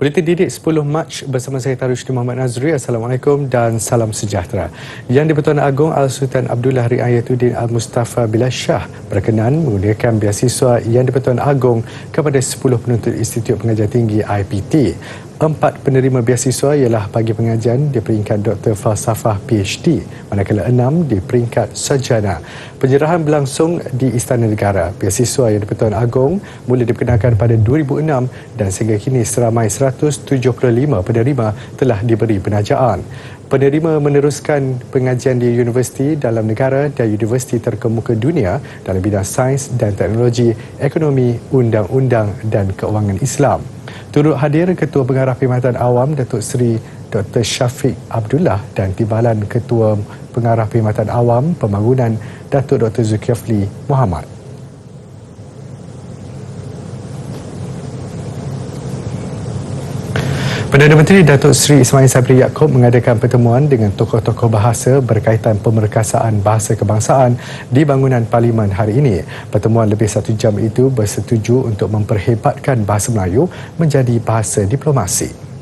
Buletin Didik 10 Mac bersama saya Tarushdi Muhammad Nazri. Assalamualaikum dan salam sejahtera. Yang di-Pertuan Agong Al-Sultan Abdullah Riayatuddin Al-Mustafa Bilal Shah berkenan menggunakan beasiswa Yang di-Pertuan Agong kepada 10 penuntut Institut Pengajian Tinggi IPT. 4 penerima beasiswa ialah bagi pengajian di peringkat Dr. Falsafah PhD, manakala 6 di peringkat Sarjana. Penyerahan berlangsung di Istana Negara. Beasiswa Yang di-Pertuan Agong mula diperkenalkan pada 2006 dan sehingga kini seramai 175 penerima telah diberi penajaan. Penerima meneruskan pengajian di universiti dalam negara dan universiti terkemuka dunia dalam bidang sains dan teknologi, ekonomi, undang-undang dan keuangan Islam. Turut hadir Ketua Pengarah Perkhidmatan Awam Datuk Seri Dr. Syafiq Abdullah dan Timbalan Ketua Pengarah Perkhidmatan Awam Pembangunan Datuk Dr. Zulkifli Muhammad. Perdana Menteri Datuk Seri Ismail Sabri Yaakob mengadakan pertemuan dengan tokoh-tokoh bahasa berkaitan pemerkasaan bahasa kebangsaan di bangunan Parlimen hari ini. Pertemuan lebih 1 jam itu bersetuju untuk memperhebatkan bahasa Melayu menjadi bahasa diplomasi.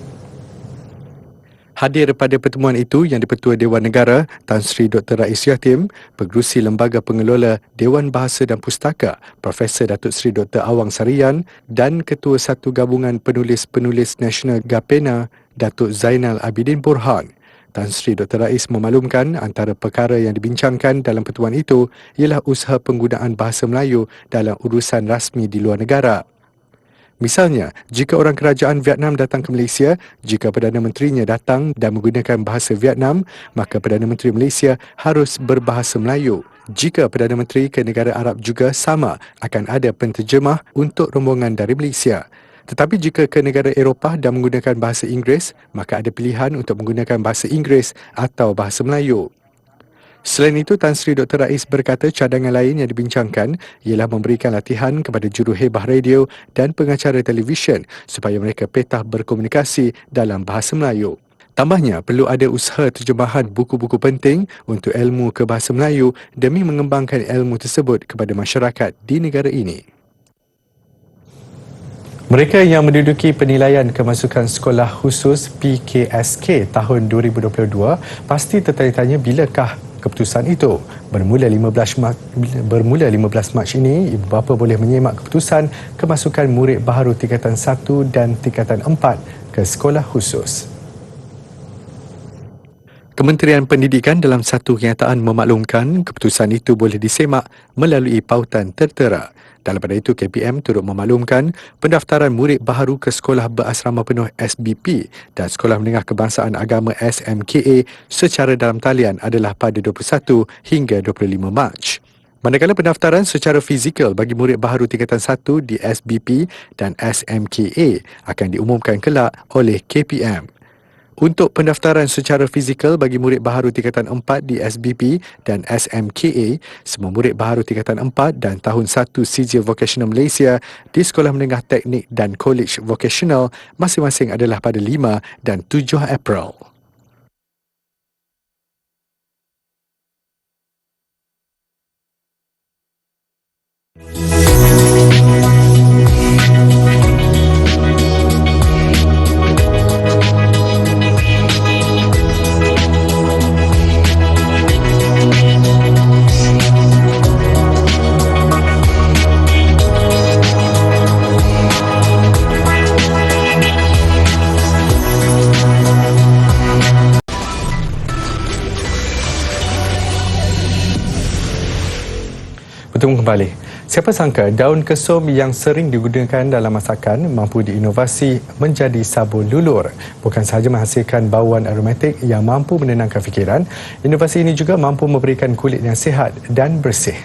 Hadir pada pertemuan itu Yang di-Pertua Dewan Negara Tan Sri Dr. Rais Yatim, Pengerusi Lembaga Pengelola Dewan Bahasa dan Pustaka Profesor Datuk Seri Dr. Awang Sarian dan Ketua Satu Gabungan Penulis-Penulis Nasional GAPENA Datuk Zainal Abidin Borhan. Tan Sri Dr. Rais memaklumkan antara perkara yang dibincangkan dalam pertemuan itu ialah usaha penggunaan bahasa Melayu dalam urusan rasmi di luar negara. Misalnya, jika orang kerajaan Vietnam datang ke Malaysia, jika Perdana Menterinya datang dan menggunakan bahasa Vietnam, maka Perdana Menteri Malaysia harus berbahasa Melayu. Jika Perdana Menteri ke negara Arab juga sama, akan ada penterjemah untuk rombongan dari Malaysia. Tetapi jika ke negara Eropah dan menggunakan bahasa Inggeris, maka ada pilihan untuk menggunakan bahasa Inggeris atau bahasa Melayu. Selain itu, Tan Sri Dr. Rais berkata cadangan lain yang dibincangkan ialah memberikan latihan kepada juruhebah radio dan pengacara televisyen supaya mereka petah berkomunikasi dalam bahasa Melayu. Tambahnya, perlu ada usaha terjemahan buku-buku penting untuk ilmu ke bahasa Melayu demi mengembangkan ilmu tersebut kepada masyarakat di negara ini. Mereka yang menduduki penilaian kemasukan sekolah khusus PKSK tahun 2022 pasti tertanya-tanya bilakah keputusan itu. Bermula 15 Mac ini, ibu bapa boleh menyemak keputusan kemasukan murid baharu tingkatan 1 dan tingkatan 4 ke sekolah khusus. Kementerian Pendidikan dalam satu kenyataan memaklumkan keputusan itu boleh disemak melalui pautan tertera. Dalam pada itu, KPM turut memaklumkan pendaftaran murid baharu ke Sekolah Berasrama Penuh SBP dan Sekolah Menengah Kebangsaan Agama SMKA secara dalam talian adalah pada 21 hingga 25 Mac. Manakala pendaftaran secara fizikal bagi murid baharu tingkatan 1 di SBP dan SMKA akan diumumkan kelak oleh KPM. Untuk pendaftaran secara fizikal bagi murid baharu tingkatan 4 di SBP dan SMKA, semua murid baharu tingkatan 4 dan tahun 1 Sijil Vocational Malaysia di Sekolah Menengah Teknik dan College Vocational masing-masing adalah pada 5 dan 7 April. Bertemu kembali. Siapa sangka daun kesum yang sering digunakan dalam masakan mampu diinovasi menjadi sabun lulur. Bukan sahaja menghasilkan bauan aromatik yang mampu menenangkan fikiran, inovasi ini juga mampu memberikan kulit yang sihat dan bersih.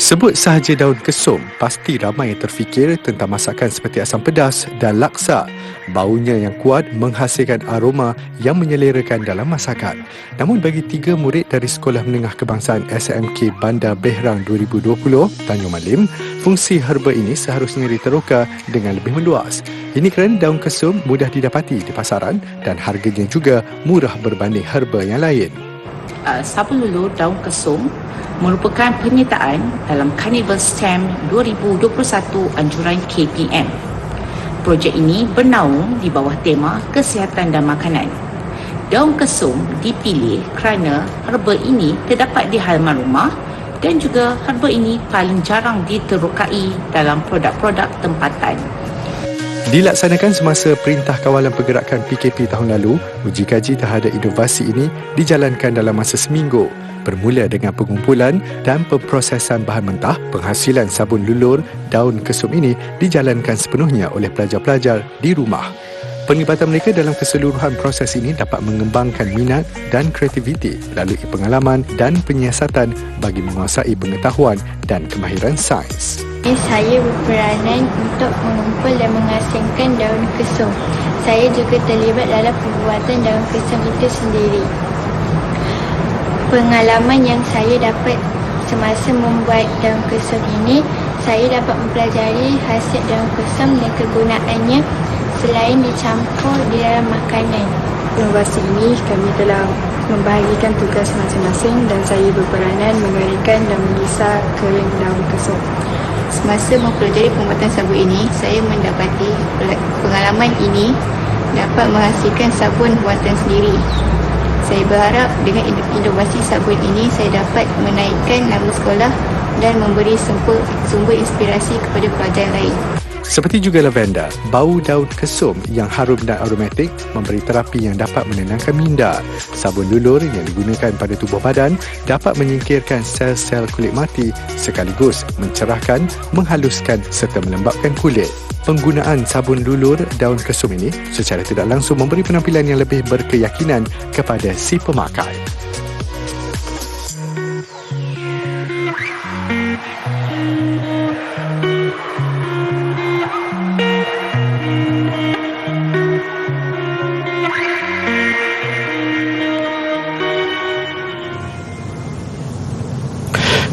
Sebut sahaja daun kesum, pasti ramai terfikir tentang masakan seperti asam pedas dan laksa. Baunya yang kuat menghasilkan aroma yang menyelerakan dalam masakan. Namun bagi 3 murid dari Sekolah Menengah Kebangsaan SMK Bandar Berang 2020, Tanjung Malim, fungsi herba ini seharusnya diteroka dengan lebih meluas. Ini kerana daun kesum mudah didapati di pasaran dan harganya juga murah berbanding herba yang lain. Sabun lulur daun kesum merupakan penyertaan dalam Carnival Stamp 2021 anjuran KPM. Projek ini bernaung di bawah tema kesihatan dan makanan. Daun kesum dipilih kerana herba ini terdapat di halaman rumah dan juga herba ini paling jarang diterokai dalam produk-produk tempatan. Dilaksanakan semasa Perintah Kawalan Pergerakan PKP tahun lalu, uji kaji terhadap inovasi ini dijalankan dalam masa seminggu. Bermula dengan pengumpulan dan pemprosesan bahan mentah, penghasilan sabun lulur daun kesum ini dijalankan sepenuhnya oleh pelajar-pelajar di rumah. Penglibatan mereka dalam keseluruhan proses ini dapat mengembangkan minat dan kreativiti melalui pengalaman dan penyiasatan bagi menguasai pengetahuan dan kemahiran sains. Saya berperanan untuk mengumpul dan mengasingkan daun kesum. Saya juga terlibat dalam pembuatan daun kesum itu sendiri. Pengalaman yang saya dapat semasa membuat daun kesum ini, saya dapat mempelajari khasiat daun kesum dan kegunaannya selain dicampur di dalam makanan. Inovasi ini kami telah membahagikan tugas masing-masing dan saya berperanan mengeringkan dan mengisar kering daun kesum. Semasa mempelajari pembuatan sabun ini, saya mendapati pengalaman ini dapat menghasilkan sabun buatan sendiri. Saya berharap dengan inovasi sabun ini, saya dapat menaikkan nama sekolah dan memberi sumber inspirasi kepada pelajar lain. Seperti juga lavender, bau daun kesum yang harum dan aromatik memberi terapi yang dapat menenangkan minda. Sabun lulur yang digunakan pada tubuh badan dapat menyingkirkan sel-sel kulit mati sekaligus mencerahkan, menghaluskan serta melembapkan kulit. Penggunaan sabun lulur daun kesum ini secara tidak langsung memberi penampilan yang lebih berkeyakinan kepada si pemakai.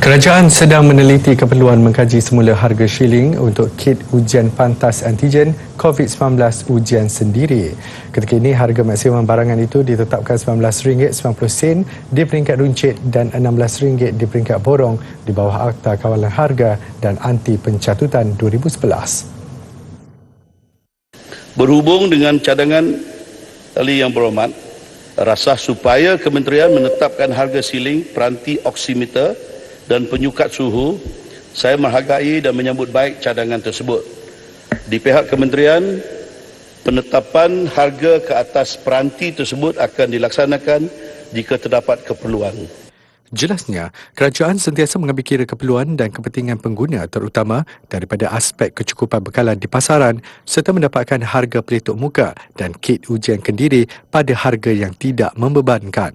Kerajaan sedang meneliti keperluan mengkaji semula harga shilling untuk kit ujian pantas antigen COVID-19 ujian sendiri. Ketika ini, harga maksimum barangan itu ditetapkan RM19.90 di peringkat runcit dan RM16 di peringkat borong di bawah Akta Kawalan Harga dan Anti Pencatutan 2011. Berhubung dengan cadangan ahli yang berhormat, rasah supaya Kementerian menetapkan harga siling peranti oximeter dan penyukat suhu, saya menghargai dan menyambut baik cadangan tersebut. Di pihak Kementerian, penetapan harga ke atas peranti tersebut akan dilaksanakan jika terdapat keperluan. Jelasnya, kerajaan sentiasa mengambil kira keperluan dan kepentingan pengguna terutama daripada aspek kecukupan bekalan di pasaran serta mendapatkan harga peletuk muka dan kit ujian kendiri pada harga yang tidak membebankan.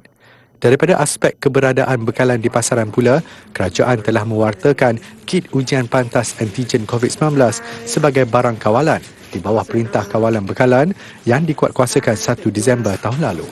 Daripada aspek keberadaan bekalan di pasaran pula, kerajaan telah mewartakan kit ujian pantas antigen COVID-19 sebagai barang kawalan di bawah Perintah Kawalan Bekalan yang dikuatkuasakan 1 Disember tahun lalu.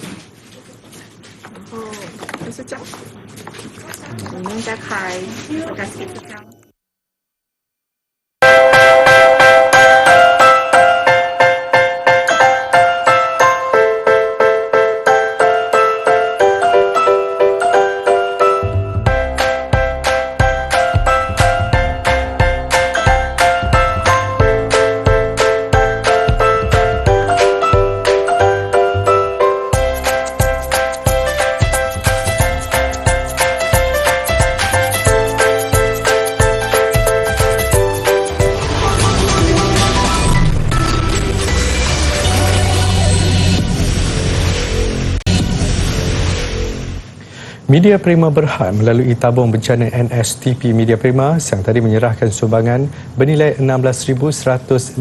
Media Prima Berhad melalui tabung bencana NSTP Media Prima siang tadi menyerahkan sumbangan bernilai RM16,115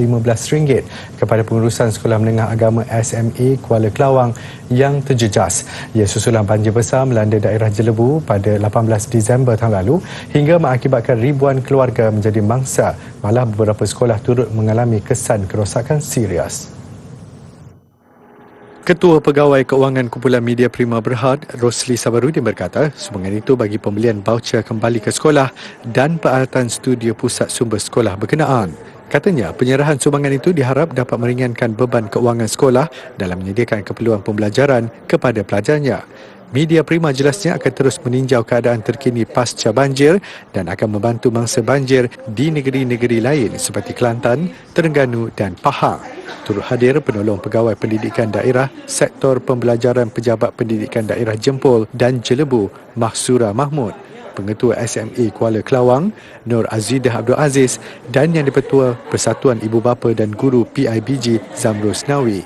kepada pengurusan Sekolah Menengah Agama SMA Kuala Kelawang yang terjejas. Ia susulan banjir besar melanda daerah Jelebu pada 18 Disember tahun lalu hingga mengakibatkan ribuan keluarga menjadi mangsa, malah beberapa sekolah turut mengalami kesan kerosakan serius. Ketua Pegawai Keuangan Kumpulan Media Prima Berhad, Rosli Sabarudin berkata, sumbangan itu bagi pembelian voucher kembali ke sekolah dan peralatan studio pusat sumber sekolah berkenaan. Katanya, penyerahan sumbangan itu diharap dapat meringankan beban keuangan sekolah dalam menyediakan keperluan pembelajaran kepada pelajarnya. Media Prima jelasnya akan terus meninjau keadaan terkini pasca banjir dan akan membantu mangsa banjir di negeri-negeri lain seperti Kelantan, Terengganu dan Pahang. Turut hadir penolong pegawai pendidikan daerah, sektor pembelajaran pejabat pendidikan daerah Jempol dan Jelebu, Mahsura Mahmud, Pengetua SMA Kuala Kelawang, Nur Azidah Abdul Aziz dan Yang di-Pertua Persatuan Ibu Bapa dan Guru PIBG Zamrus Nawi.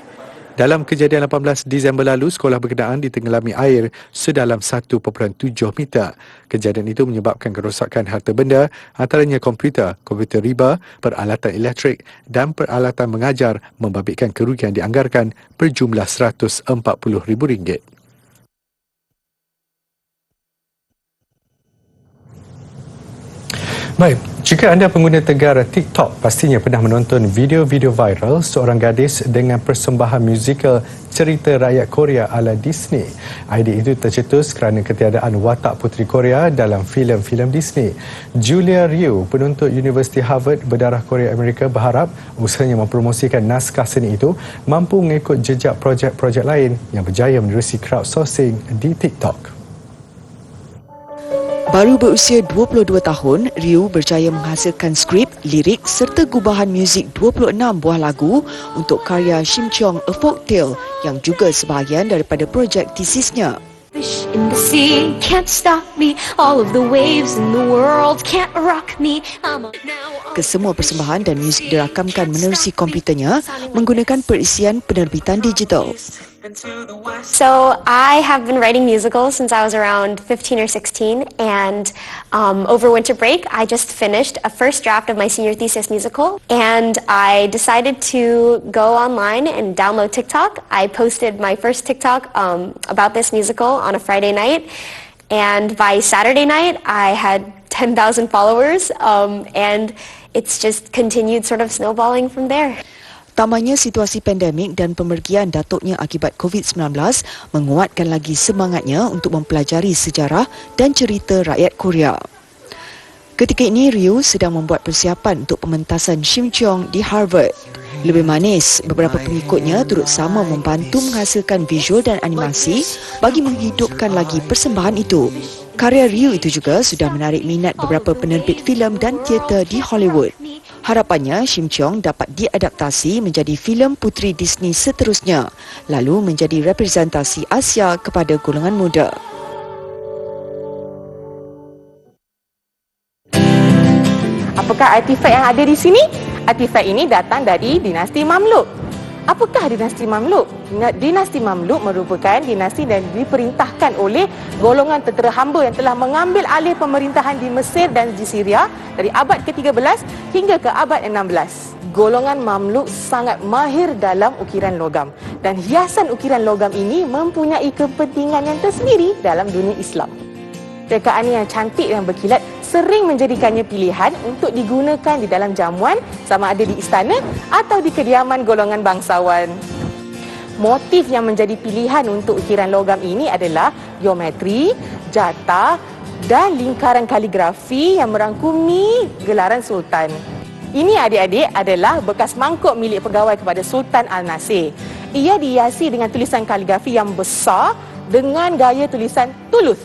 Dalam kejadian 18 Disember lalu, sekolah berkenaan ditenggelami air sedalam 1.7 meter. Kejadian itu menyebabkan kerosakan harta benda, antaranya komputer riba, peralatan elektrik dan peralatan mengajar, membabitkan kerugian dianggarkan berjumlah RM140,000. Baik, jika anda pengguna Tegara TikTok, pastinya pernah menonton video-video viral seorang gadis dengan persembahan musikal cerita rakyat Korea ala Disney. Idea itu tercetus kerana ketiadaan watak puteri Korea dalam filem-filem Disney. Julia Ryu, penuntut Universiti Harvard berdarah Korea Amerika, berharap usahanya mempromosikan naskah seni itu mampu mengikut jejak projek-projek lain yang berjaya menerusi crowdsourcing di TikTok. Baru berusia 22 tahun, Ryu berjaya menghasilkan skrip, lirik serta gubahan muzik 26 buah lagu untuk karya Shimcheong A Folktale yang juga sebahagian daripada projek tesisnya. Fish in the sea can't stop me. All of the waves in the world can't rock me. Kesemua persembahan dan muzik dirakamkan menerusi komputernya menggunakan perisian penerbitan digital. So I have been writing musicals since I was around 15 or 16, and over winter break I just finished a first draft of my senior thesis musical, and I decided to go online and download TikTok. I posted my first TikTok about this musical on a Friday night, and by Saturday night I had 10,000 followers, and it's just continued sort of snowballing from there. Tambahnya, situasi pandemik dan pemergian datuknya akibat COVID-19 menguatkan lagi semangatnya untuk mempelajari sejarah dan cerita rakyat Korea. Ketika ini, Ryu sedang membuat persiapan untuk pementasan Shimcheong di Harvard. Lebih manis, beberapa pengikutnya turut sama membantu menghasilkan visual dan animasi bagi menghidupkan lagi persembahan itu. Karya Ryu itu juga sudah menarik minat beberapa penerbit filem dan teater di Hollywood. Harapannya, Shimcheong dapat diadaptasi menjadi filem puteri Disney seterusnya, lalu menjadi representasi Asia kepada golongan muda. Apakah artifak yang ada di sini? Artifak ini datang dari dinasti Mamluk. Apakah dinasti Mamluk? Dinasti Mamluk merupakan dinasti yang diperintahkan oleh golongan tentera hamba yang telah mengambil alih pemerintahan di Mesir dan di Syria dari abad ke-13 hingga ke abad 16. Golongan Mamluk sangat mahir dalam ukiran logam, dan hiasan ukiran logam ini mempunyai kepentingan yang tersendiri dalam dunia Islam. Rekaan yang cantik dan berkilat sering menjadikannya pilihan untuk digunakan di dalam jamuan, sama ada di istana atau di kediaman golongan bangsawan. Motif yang menjadi pilihan untuk ukiran logam ini adalah geometri, jata dan lingkaran kaligrafi yang merangkumi gelaran Sultan. Ini adik-adik adalah bekas mangkuk milik pegawai kepada Sultan Al-Nasir. Ia dihiasi dengan tulisan kaligrafi yang besar dengan gaya tulisan tulus.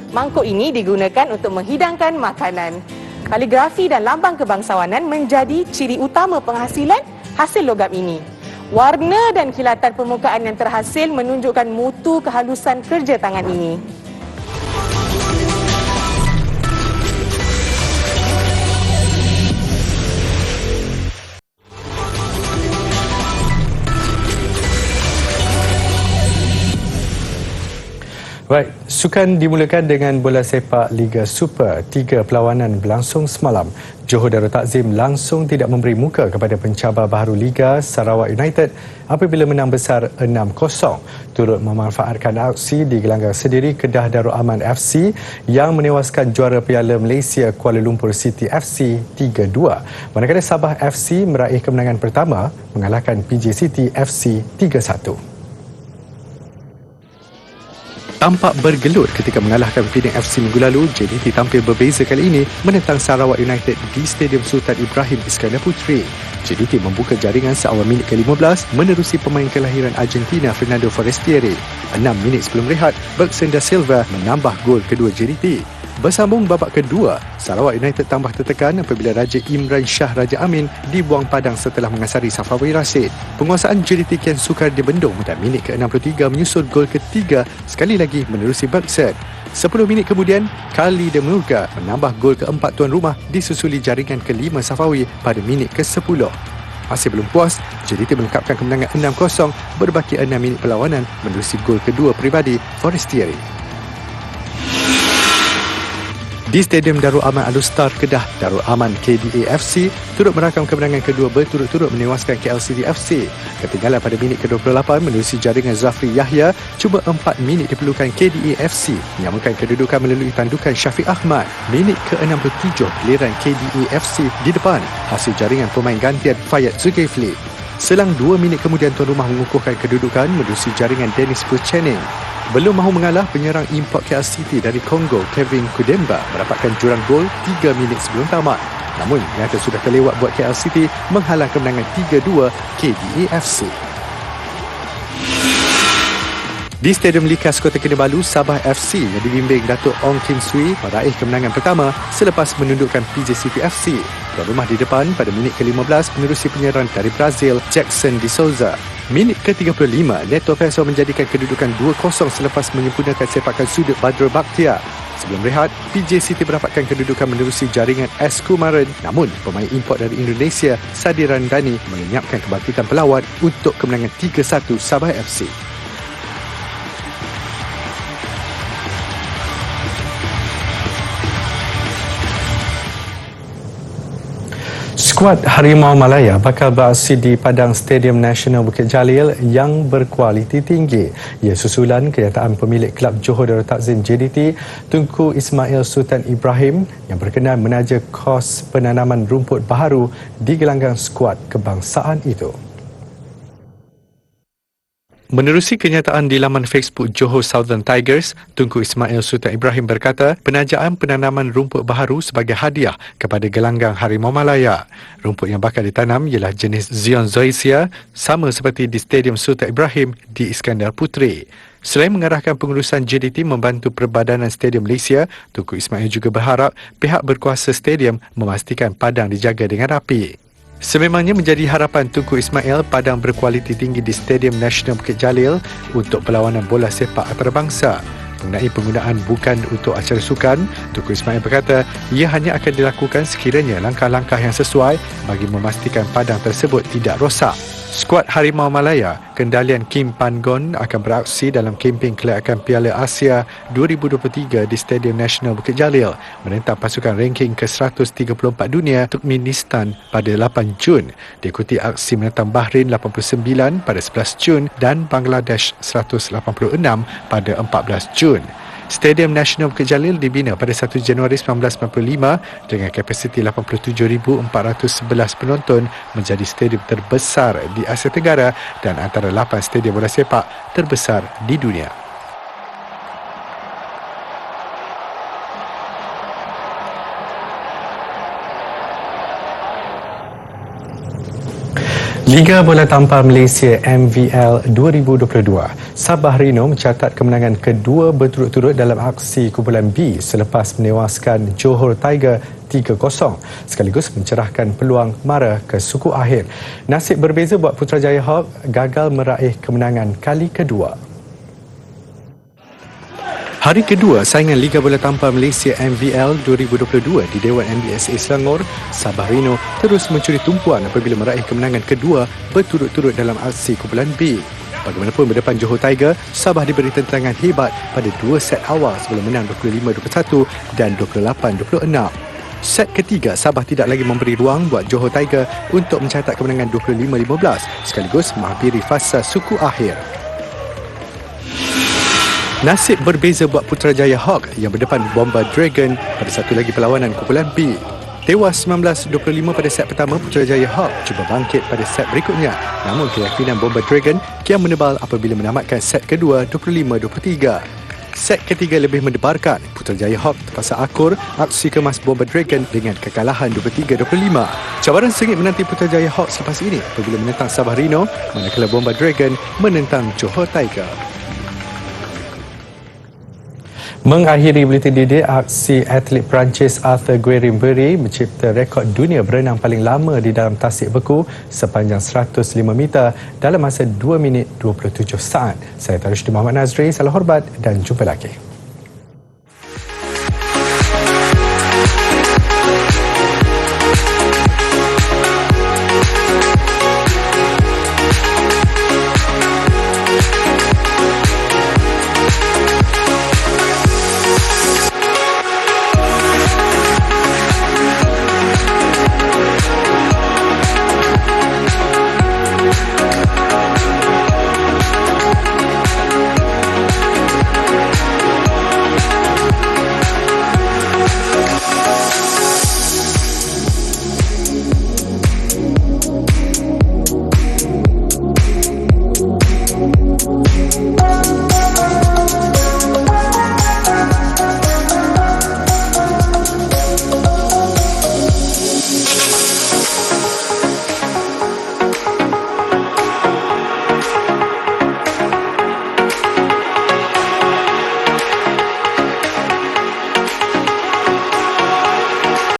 Mangkuk ini digunakan untuk menghidangkan makanan. Kaligrafi dan lambang kebangsawanan menjadi ciri utama penghasilan hasil logam ini. Warna dan kilatan permukaan yang terhasil menunjukkan mutu kehalusan kerja tangan ini. Baik, sukan dimulakan dengan bola sepak Liga Super. 3 perlawanan berlangsung semalam. Johor Darul Takzim langsung tidak memberi muka kepada pencabar baharu Liga, Sarawak United, apabila menang besar 6-0. Turut memanfaatkan aksi di gelanggang sendiri Kedah Darul Aman FC yang menewaskan juara Piala Malaysia Kuala Lumpur City FC 3-2. Manakala Sabah FC meraih kemenangan pertama mengalahkan PJ City FC 3-1. Tampak bergelut ketika mengalahkan Penang FC minggu lalu, JDT tampil berbeza kali ini menentang Sarawak United di Stadium Sultan Ibrahim Iskandar Puteri. JDT membuka jaringan seawal minit ke-15 menerusi pemain kelahiran Argentina Fernando Forestieri. 6 minit sebelum rehat, Bergson da Silva menambah gol kedua JDT. Bersambung babak kedua, Sarawak United tambah tertekan apabila Raja Imran Shah Raja Amin dibuang padang setelah mengasari Safawi Rashid. Penguasaan JDT kian sukar dibendung dan minit ke-63 menyusul gol ketiga sekali lagi menerusi Bergson. 10 minit kemudian, Kali de Murga menambah gol keempat tuan rumah disusuli jaringan ke-5 Safawi pada minit ke-10. Masih belum puas, JDT melengkapkan kemenangan 6-0 berbaki 6 minit perlawanan menerusi gol kedua peribadi Forestieri. Di Stadium Darul Aman Alustar Kedah, Darul Aman KDA FC turut merakam kemenangan kedua berturut-turut menewaskan KLCD FC. Ketinggalan pada minit ke-28 menerusi jaringan Zafri Yahya, cuma 4 minit diperlukan KDA FC menyamakan kedudukan melalui tandukan Syafiq Ahmad. Minit ke-67 giliran KDA FC di depan hasil jaringan pemain gantian Fayyad Zulkifli. Selang 2 minit kemudian tuan rumah mengukuhkan kedudukan menerusi jaringan Dennis Puchening. Belum mahu mengalah, penyerang import KL City dari Kongo Kevin Kudemba mendapatkan jurang gol 3 minit sebelum tamat. Namun, nyata sudah terlewat buat KL City menghalang kemenangan 3-2 KDA FC. Di Stadium Likas Kota Kinabalu, Sabah FC yang dibimbing Datuk Ong Kim Swee meraih kemenangan pertama selepas menundukkan PJ City FC. Tuan rumah di depan pada minit ke-15 menerusi penyerang dari Brazil Jackson de Souza. Minit ke-35, Neto Peso menjadikan kedudukan 2-0 selepas menyempurnakan sepakan sudut Badrul Bakhtiar. Sebelum rehat, PJ City mendapatkan kedudukan menerusi jaringan S. Kumaran. Namun, pemain import dari Indonesia, Sadi Randani, melenyapkan kebangkitan pelawat untuk kemenangan 3-1 Sabah FC. Skuad Harimau Malaya bakal beraksi di Padang Stadium Nasional Bukit Jalil yang berkualiti tinggi. Ia susulan kenyataan pemilik Kelab Johor Darul Takzim JDT, Tunku Ismail Sultan Ibrahim yang berkenan menaja kos penanaman rumput baharu di gelanggang skuad kebangsaan itu. Menerusi kenyataan di laman Facebook Johor Southern Tigers, Tunku Ismail Sultan Ibrahim berkata penajaan penanaman rumput baharu sebagai hadiah kepada gelanggang Harimau Malaya. Rumput yang bakal ditanam ialah jenis Zion Zoysia, sama seperti di Stadium Sultan Ibrahim di Iskandar Puteri. Selain mengarahkan pengurusan JDT membantu Perbadanan Stadium Malaysia, Tunku Ismail juga berharap pihak berkuasa stadium memastikan padang dijaga dengan rapi. Sememangnya menjadi harapan Tunku Ismail padang berkualiti tinggi di Stadium Nasional Bukit Jalil untuk perlawanan bola sepak antarabangsa. Mengenai penggunaan bukan untuk acara sukan, Tunku Ismail berkata ia hanya akan dilakukan sekiranya langkah-langkah yang sesuai bagi memastikan padang tersebut tidak rosak. Skuad Harimau Malaya, kendalian Kim Pan-gon akan beraksi dalam kempen kelayakan Piala Asia 2023 di Stadium Nasional Bukit Jalil menentang pasukan ranking ke-134 dunia Turkmenistan pada 8 Jun. Diikuti aksi menentang Bahrain 89 pada 11 Jun dan Bangladesh 186 pada 14 Jun. Stadium Nasional Bukit Jalil dibina pada 1 Januari 1995 dengan kapasiti 87,411 penonton, menjadi stadium terbesar di Asia Tenggara dan antara 8 stadium bola sepak terbesar di dunia. Liga Bola Tampar Malaysia MVL 2022. Sabah Rino mencatat kemenangan kedua berturut-turut dalam aksi kumpulan B selepas menewaskan Johor Tiger 3-0 sekaligus mencerahkan peluang mara ke suku akhir. Nasib berbeza buat Putrajaya Hawk gagal meraih kemenangan kali kedua. Hari kedua saingan Liga Bola Tampar Malaysia MVL 2022 di Dewan MBSA Selangor, Sabah Rino terus mencuri tumpuan apabila meraih kemenangan kedua berturut-turut dalam aksi kumpulan B. Bagaimanapun berdepan Johor Tiger, Sabah diberi tentangan hebat pada dua set awal sebelum menang 25-21 dan 28-26. Set ketiga, Sabah tidak lagi memberi ruang buat Johor Tiger untuk mencatat kemenangan 25-15 sekaligus menghampiri fasa suku akhir. Nasib berbeza buat Putrajaya Hawk yang berdepan Bomba Dragon pada satu lagi perlawanan kumpulan B. Tewas 19-25 pada set pertama, Putrajaya Hawk cuba bangkit pada set berikutnya. Namun keyakinan Bomba Dragon kian menebal apabila menamatkan set kedua 25-23. set ketiga lebih mendebarkan. Putrajaya Hawks terpaksa akur aksi kemas Bomba Dragon dengan kekalahan 23-25. Cabaran sengit menanti Putrajaya Hawks selepas ini apabila menentang Sabah Rino, manakala Bomba Dragon menentang Johor Tiger. Mengakhiri buletin DD, aksi atlet Perancis Arthur Guerin-Berry mencipta rekod dunia berenang paling lama di dalam tasik beku sepanjang 105 meter dalam masa 2 minit 27 saat. Saya Tarusydi Muhammad Nazri, salam hormat dan jumpa lagi.